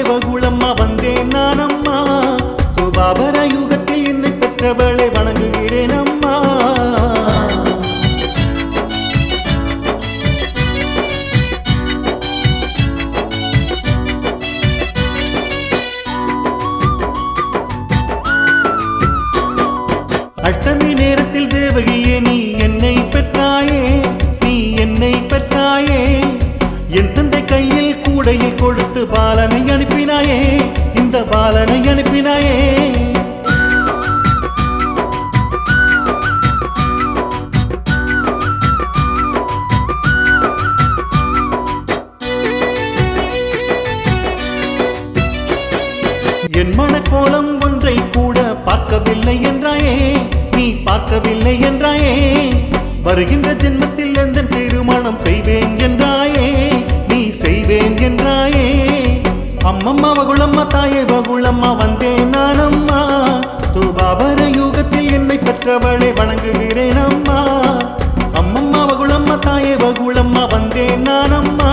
வகுளம்மா வந்தேன் நான் அம்மா. துபாபர யுகத்தில் என்னை பெற்றவளை வணங்குகிறேன் அம்மா. அஷ்டமி நேரத்தில் தேவகியே நீ என்னை பெற்றாயே, நீ என்னை பெற்றாயே. என் தந்தை கையில் கூடையில் கொடுத்து பாலனை அனுப்பினாயே, இந்த பாலனை அனுப்பினாயே. என் மனக்கோலம் ஒன்றை கூட பார்க்கவில்லை என்றாயே, நீ பார்க்கவில்லை என்றாயே. வருகின்ற ஜென்மத்தில் எந்த திருமணம் செய்வேன் என்றாயே, நீ செய்வேன் என்றாயே. அம்மம்மா வகுளம்மா தாயே வகுளம்மா வந்தேன் நான் அம்மா. துபாபர யுகத்தில் என்னை பெற்றவளை வணங்குகிறேன் அம்மா. அம்மம்மா வகுளம்மா தாயே வகுளம்மா வந்தேன் நான் அம்மா.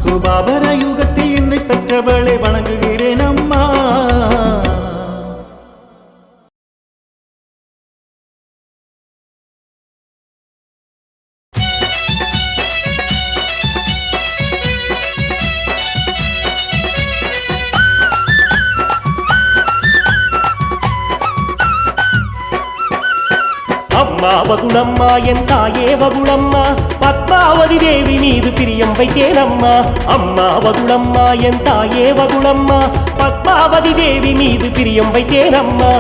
துபாபர யுகத்தில் என்னை பெற்றவளை வணங்குகிறேன் அம்மா. அம்மா வகுளம்மா என் தாயே வகுளம்மா, பத்மாவதி தேவி மீது பிரியம் வைத்தேன் அம்மா. அம்மா வகுளம்மா என் தாயே வகுளம்மா, பத்மாவதி தேவி மீது பிரியம் வைத்தேன் அம்மா.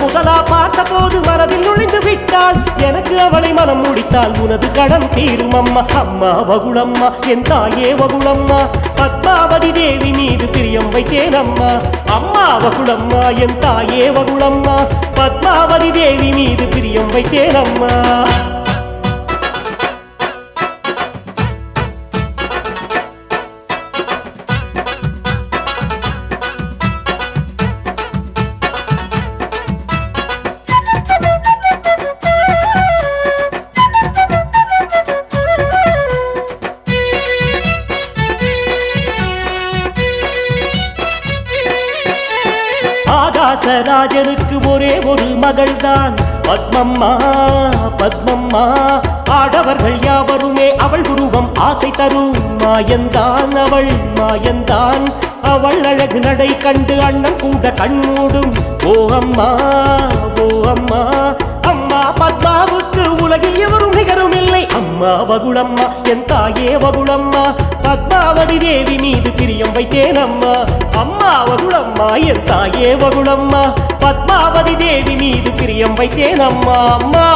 முதலா பார்த்த போது மனதில் நுழைந்து விட்டாள், எனக்கு அவளை மனம் முடித்தால் உனது கடன் தீரும் அம்மா. அம்மா வகுளம்மா என் தாயே வகுளம்மா, பத்மாவதி தேவி மீது பிரியம் வைத்தேன் அம்மா. அம்மா வகுளம்மா என் தாயே வகுளம்மா, பத்மாவதி தேவி மீது பிரியம் வைத்தேன் அம்மா. ஆகாசராஜனுக்கு ஒரே ஒரு மகள்தான் பத்மம்மா, பத்மம்மா. ஆடவர்கள் யாவருமே அவள் உருவம் ஆசை தரும் மாயந்தான், அவள் மாயந்தான். அவள் அழகு நடை கண்டு அண்ணன் கூட கண்மூடும். ஓ அம்மா, ஓ அம்மா. அம்மா பத்மாவுக்கு உலகில் எவரும் நிகரும் இல்லை. அம்மா வகுளம்மா என் தாயே வகுளம்மா, பத்மாவதி தேவி மீது பிரியம் வைத்தேன் அம்மா. அம்மா வகுளம்மா என் தாயே வகுளம்மா, பத்மாவதி தேவி மீது பிரியம் வைத்தேன் அம்மா. அம்மா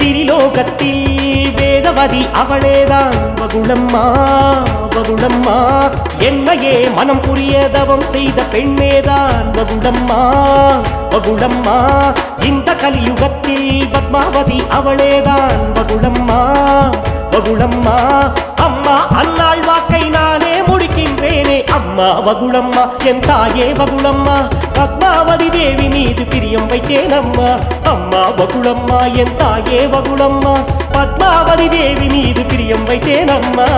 திரிலோகத்தில் வேதவதி அவளேதான் வகுளம்மா, வகுளம்மா. என்னையே மனம் புரிய தவம் செய்த பெண்மேதான் வகுளம்மா, வகுளம்மா. இந்த கலியுகத்தில் பத்மாவதி அவளேதான் வகுளம்மா, வகுளம்மா. அம்மா அன்னாள் வாக்கை நானே முடிக்கின்றேனே. அம்மா வகுளம்மா என் தாயே வகுளம்மா, பத்மாவதி தேவி மீது பிரியம் வைத்தேன் அம்மா. அம்மா வகுளம்மா என் தாயே வகுளம்மா, பத்மாவதி தேவி மீது பிரியம் வைத்தேன் அம்மா.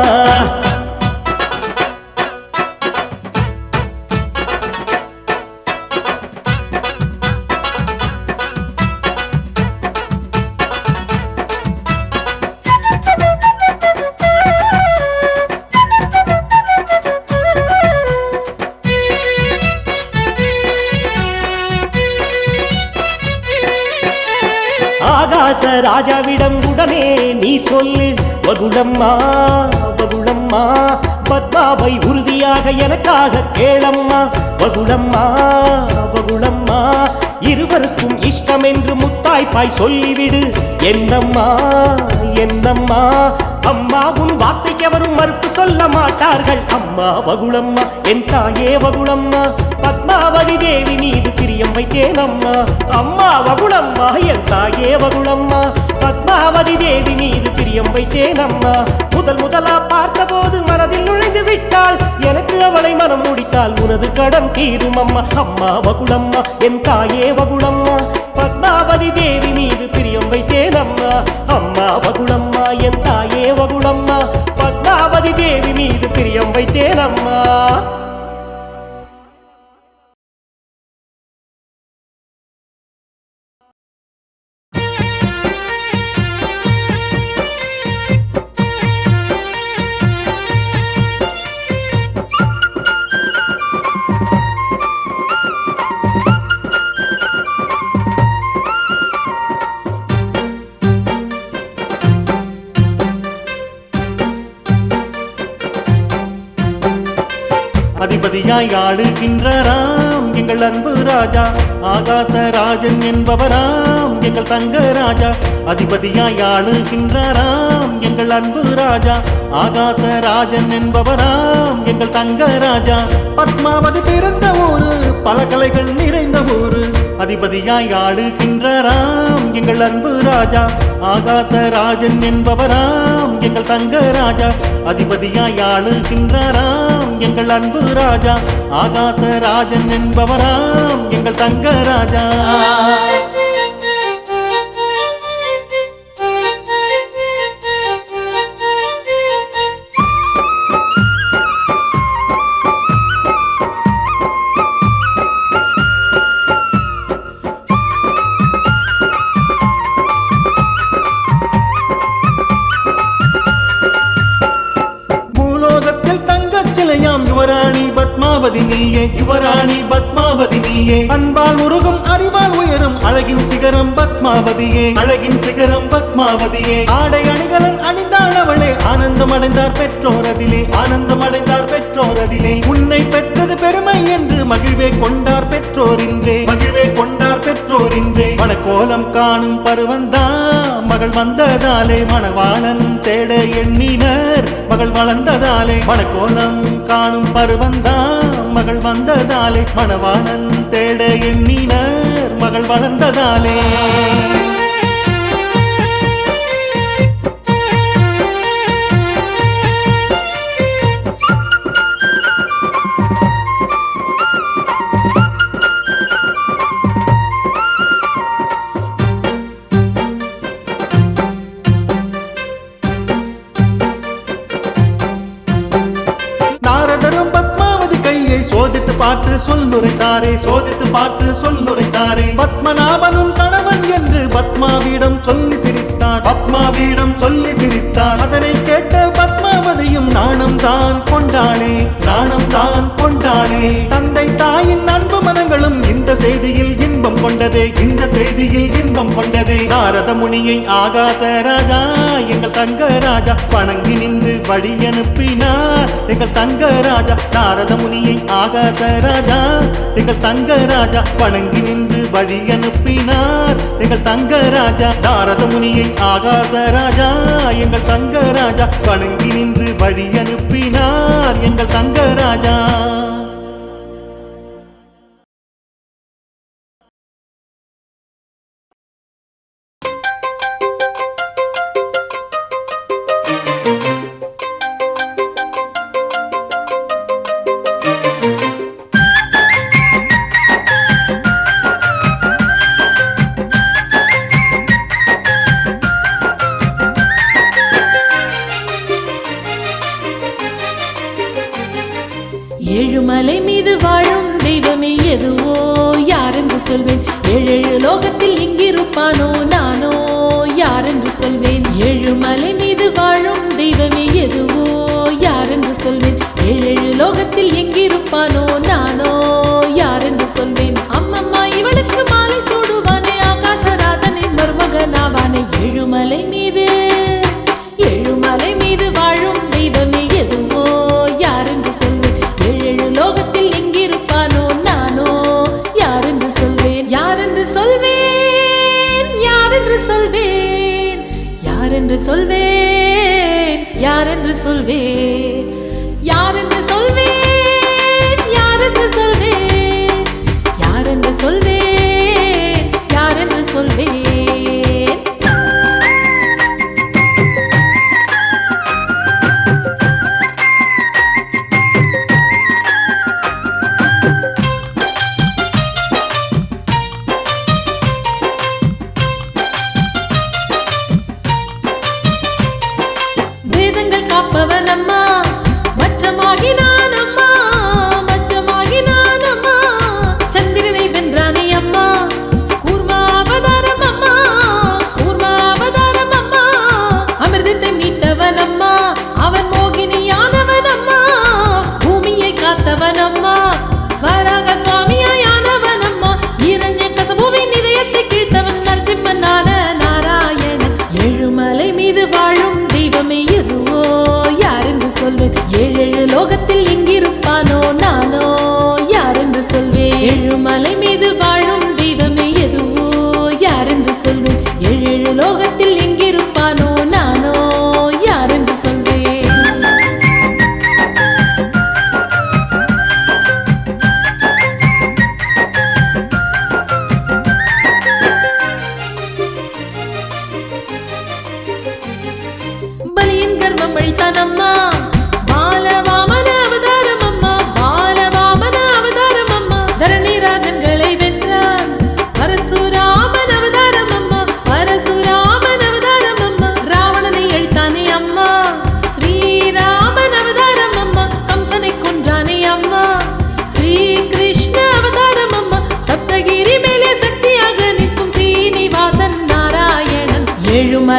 ராஜாவிடம் உடனே நீ சொல்லு வகுளம்மா, வகுளம்மா. பத்மாவை உறுதியாக எனக்காக கேளம்மா வகுளம்மா, வகுளம்மா. இருவருக்கும் இஷ்டம் என்று முத்தாய்ப்பாய் சொல்லிவிடு என்னம்மா, என்னம்மா. அம்மா உன் வார்த்தைக்கு எவரும் மறுப்பு சொல்ல மாட்டார்கள். அம்மா வகுளம்மா என் தாயே வகுளம்மா, பத்மாவதி தேவி மீது பிரியம் வைத்தேன் வைத்தேனம்மா. அம்மா வகுளம்மா என் தாயே வகுளம்மா, பத்மாவதி தேவி மீது பிரியம் வைத்தேனம்மா. முதலா பார்த்தபோது மனதில் நுழைந்து விட்டால், எனக்கு அவளை மனம் முடித்தால் உனது கடன் தீரும் அம்மா. அம்மா வகுளம்மா என் தாயே வகுளம்மா, பத்மாவதி தேவி மீது பிரியம் வைத்தேனம்மா. அம்மா வகுளம்மா என் தாயே வகுளம்மா, பத்மாவதி தேவி மீது பிரியம் வைத்தேனம்மா. அதிபதியாய் ஆளுகின்றாராம் எங்கள் அன்பு ராஜா, ஆகாசராஜன் என்பவராம் எங்கள் தங்க ராஜா. அதிபதியாய் ஆளுகின்றாராம் எங்கள் அன்பு ராஜா, ஆகாசராஜன் என்பவராம் எங்கள் தங்க ராஜா. பத்மாவதி பிறந்த ஊரு, பல கலைகள் நிறைந்த ஊரு. அதிபதியாய் ஆளுகின்றாராம் எங்கள் அன்பு ராஜா, ஆகாசராஜன் என்பவராம் எங்கள் தங்க ராஜா. அதிபதியாய் ஆளுகின்றாராம் எங்கள் அன்பு ராஜா, ஆகாசராஜன் என்பவராம் எங்கள் தங்க ராஜா. யுவராணி பத்மாவதி நீயே, யுவராணி பத்மாவதி நீயே. அன்பால் உருகும் அறிவால் உயரும் அழகின் சிகரம் பத்மாவதியே, அழகின் சிகரம் பத்மாவதியே. ஆடை அணிகலன் அணிந்தாள் அவளே, ஆனந்தம் அடைந்தார் பெற்றோரதிலே, ஆனந்தம் அடைந்தார் பெற்றோரதிலே. உன்னை பெற்றது பெருமை என்று மகிழ்வே கொண்டார் பெற்றோரின்றே, மகிழ்வே கொண்டார் பெற்றோரின்றே. மணக்கோலம் காணும் பருவந்தா மகள் வந்ததாலே, மணவாளன் தேட எண்ணினர் மகள் வளர்ந்ததாலே. மணக்கோலம் காணும் பருவந்தா மகள் வந்ததாலே, மணவாளன் தேட எண்ணினர் மகள் வளர்ந்ததாலே. சோதித்து பார்த்து சொல்லுரைத்தாரே, சோதித்து பார்த்து சொல்லுரைத்தாரே. பத்மநாபனும் கணவன் என்று பத்மாவிடம் சொல்லி சிரித்தார், பத்மாவிடம் சொல்லி சிரித்தார். அதனை கேட்ட பத்மாவதியும் நாணம் தான் கொண்டாளே, நாணம் தான் கொண்டாளே. தந்தை தாயின் அன்பு மனங்களும் இந்த செய்தியில் இன்பம் கொண்டதே, இந்த செய்தியில் இன்பம் கொண்டதே. நாரத முனியை ஆகாச ராஜா எங்கள் தங்க ராஜா வணங்கி நின்று வழி அனுப்பினார் எங்கள் தங்க ராஜா. நாரத முனியை ஆகாச ராஜா எங்கள் தங்க ராஜா வணங்கி நின்று வழி அனுப்பினார் எங்கள் தங்க ராஜா. நாரத முனியை ஆகாச ராஜா எங்கள் தங்க ராஜா வணங்கி நின்று வழி அனுப்பினார் எங்கள் தங்க ராஜா. ஏழுமலை மீது வாழும் தெய்வமே எதுவோ யாரென்று சொல்வேன், ஏழேழு லோகத்தில் எங்கிருப்பானோ நானோ யாரென்று சொல்வேன். ஏழுமலை மீது வாழும் தெய்வமே எதுவோ யாரென்று சொல்வேன், ஏழேழு லோகத்தில் எங்கிருப்பானோ நானோ யாரென்று சொல்வேன். அம்மம்மா இவளுக்கு மாலை சூடுவானே, ஆகாசராஜனின் மருமகனாவானே. ஏழுமலை மீது வாழும் தெய்வமே எதுவோ யாரென்று சொல்வேன், ஏழு லோகத்தில் எங்கிருப்பானோ நானோ யாரென்று சொல்வேன். யாரென்று சொல்வேன், யாரென்று சொல்வேன், யாரென்று சொல்வேன், யாரென்று சொல்வேன், யாரென்று சொல்வேன், யாரென்று சொல்வேன், யாரென்று சொல்வேன்,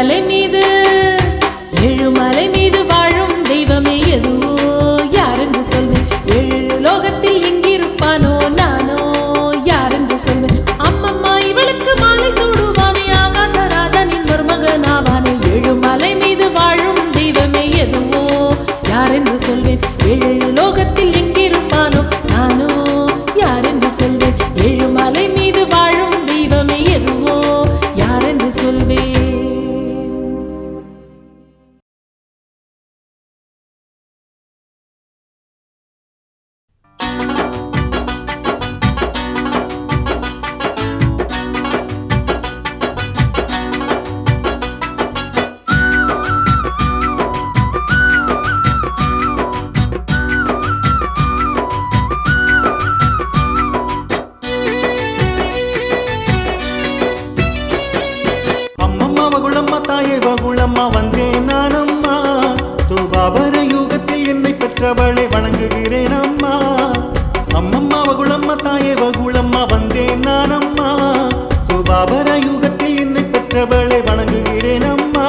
ஏழுமலை மீது ஏழுமலை மீது வாழும் தெய்வமே எதுவோ யாரென்று சொல்வேன் ஏழு லோகத்தில் எங்கிருப்பானோ நானோ யாரென்று சொல்வேன் அம்மம்மா இவளுக்கு மாலை சூடுவானே ஆகாசராஜனின் மருமகனாவானே ஏழுமலை மீது வாழும் தெய்வமே எதுவோ யாரென்று சொல்வேன் ஏழு லோகத்தில் எங்கிருப்பானோ நானோ யாரென்று சொல்வேன் ஏழுமலை மீது வாழும் தெய்வமே எதுவோ யாரென்று சொல்வேன். அம்மம்மா வகுளம்மா தாயே வகுளம்மா வந்தேன் நானம்மா துபாபர யுகத்தில் என்னை பெற்றவளை வணங்குகிறேன் அம்மா அம்மம்மா வகுளம்மா தாயே வகுளம்மா வந்தேன் நானம்மா துபாபர யுகத்தில் என்னை பெற்றவளை வணங்குகிறேன் அம்மா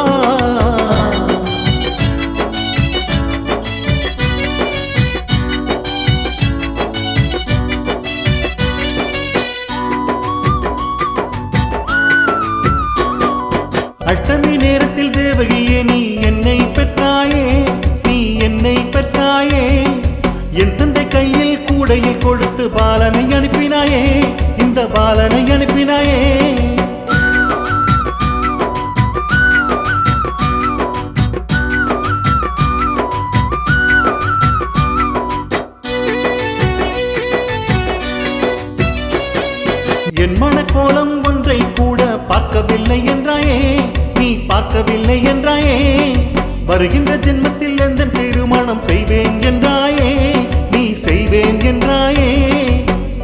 அஷ்டமி நேரத்தில் தேவகியே நீ என்னை பெற்றாயே நீ என்னை பெற்றாயே என் தந்தை கையில் கூடையில் கொடுத்து பாலனை அனுப்பினாயே இந்த பாலனை அனுப்பினாயே என் மனக்கோலம் ஒன்றை கூட பார்க்கவில்லை என்றாயே நீ பார்க்கவில்லை என்றாயே வருகின்ற ஜென்மத்தில் எந்த திருமணம் செய்வேன் என்றாயே நீ செய்வேன் என்றாயே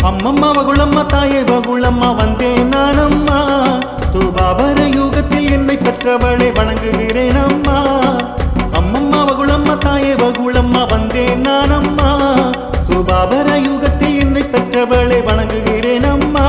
அம்மம்மா வகுளம்மா தாயே வகுளம்மா வந்தேன் நானம்மா துபாபர யுகத்தில் என்னை பெற்றவளை வணங்குகிறேன் அம்மா அம்மம்மா வகுளம்மா தாயே வகுளம்மா வந்தேன் நானம்மா துபாபர யுகத்தில் என்னை பெற்றவளை வணங்குகிறேன் அம்மா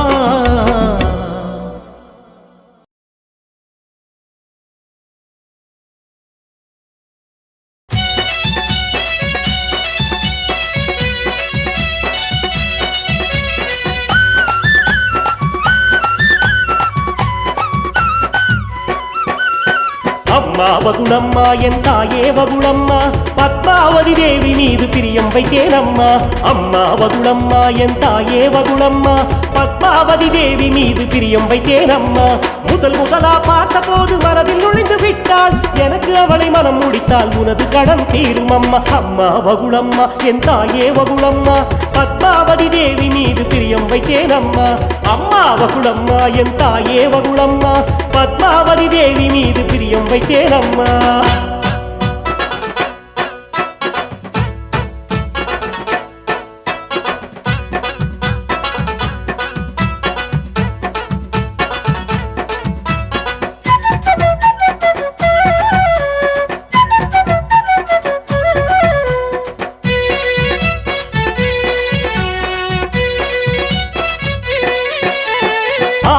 அம்மா வகுளம்மா என் தாயே வகுளம்மா பத்மாவதி தேவி மீது பிரியம் வைத்தேன் அம்மா அம்மா வகுளம்மா என் தாயே வகுளம்மா பத்மாவதி தேவி மீது பிரியம் வைத்தேன் அம்மா முதலா பார்த்த போது மனதில் நுழைந்து விட்டாள் எனக்கு அவளை மனம் முடித்தால் உனது கடன் தீரும் அம்மா அம்மா வகுளம்மா என் தாயே வகுளம்மா பத்மாவதி தேவி மீது பிரியம் வைத்தேன் அம்மா அம்மா வகுளம்மா என் தாயே வகுளம்மா பத்மாவதி தேவி மீது பிரியம் வைத்தேன் அம்மா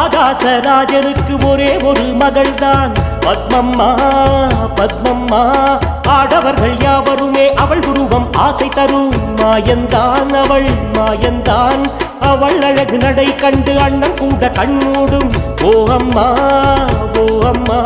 ஆகாசராஜனுக்கு ஒரே ஒரு மகள்தான் பத்மம்மா பத்மம்மா ஆடவர்கள் யாவருமே அவள் உருவம் ஆசை தரும் மாயந்தான் அவள் மாயந்தான் அவள் அழகு நடை கண்டு அண்ணன் கூட கண்மூடும் ஓ அம்மா ஓ அம்மா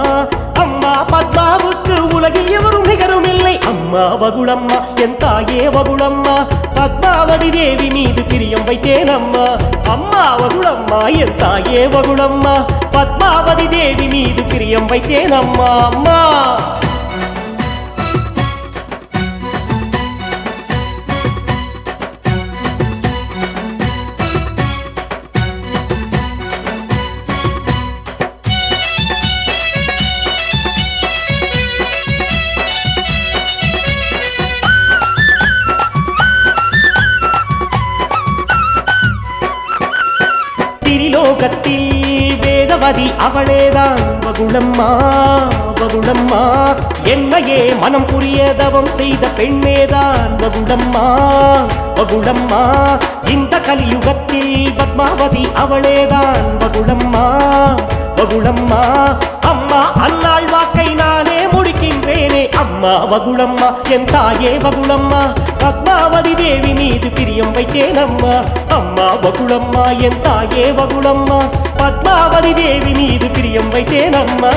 அம்மா பத்மாவுக்கு உலகில் எவரும் நிகரும் இல்லை அம்மா வகுளம்மா என் தாயே வகுளம்மா பத்மாவதி தேவி மீது பிரியம் வைத்தேன் அம்மா அம்மா வகுளம்மா என் தாயே வகுளம்மா பத்மாவதி தேவி மீது பிரியம் வைத்தேன் அம்மா அம்மா திரிலோகத்தில் வேதவதி அவளேதான் வகுளம்மா வகுளம்மா என்னையே மனம் புரிய தவம் செய்த பெண்ணேதான் வகுளம்மா வகுளம்மா இந்த கலியுகத்தில் பத்மாவதி அவளேதான் வகுளம்மா வகுளம்மா அம்மா அம்மா அன்னாள் வாக்கை நானே முடிக்கின்றேனே அம்மா வகுளம்மா என் தாயே வகுளம்மா பத்மாவதி தேவி மீது பிரியம் வைத்தேன் அம்மா அம்மா வகுளம்மா என் தாயே வகுளம்மா பத்மாவதி தேவி மீது பிரியம் வைத்தேன் அம்மா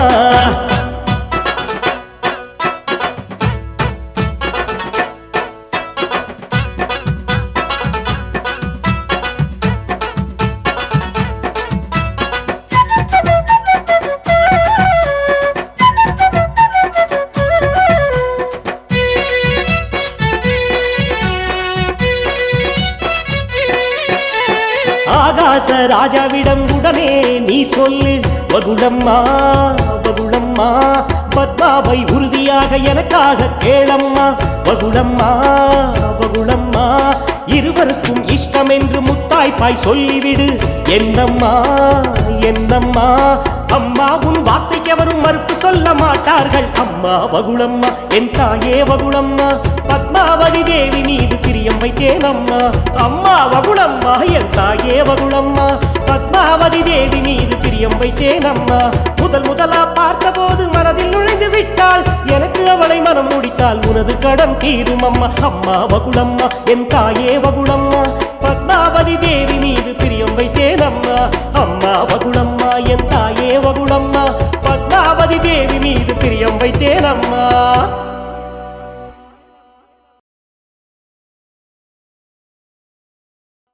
ஆகாச ராஜாவிடம் உடனே நீ சொல்லு வகுளம்மா வகுளம்மா பத்மாவை உறுதியாக எனக்காக கேளம்மா வகுளம்மா வகுளம்மா இருவருக்கும் இஷ்டம் என்று முத்தாய்ப்பாய் சொல்லிவிடு என்னம்மா என்னம்மா அம்மா உன் வார்த்தைக்கு எவரும் மறுப்பு சொல்ல மாட்டார்கள் அம்மா வகுளம்மா என் தாயே வகுளம்மா பத்மாவதி தேவி மீது பிரியம் வைத்தேன் அம்மா அம்மா வகுளம்மா என் தாயே வகுளம்மா பத்மாவதி தேவி மீது பிரியம் வைத்தேன் அம்மா முதலா பார்த்தபோது மனதில் நுழைந்து விட்டாள் எனக்கு அவளை மனம் முடித்தால் உனது கடன் தீரும் அம்மா அம்மா வகுளம்மா என் தாயே வகுளம்மா பத்மாவதி தேவி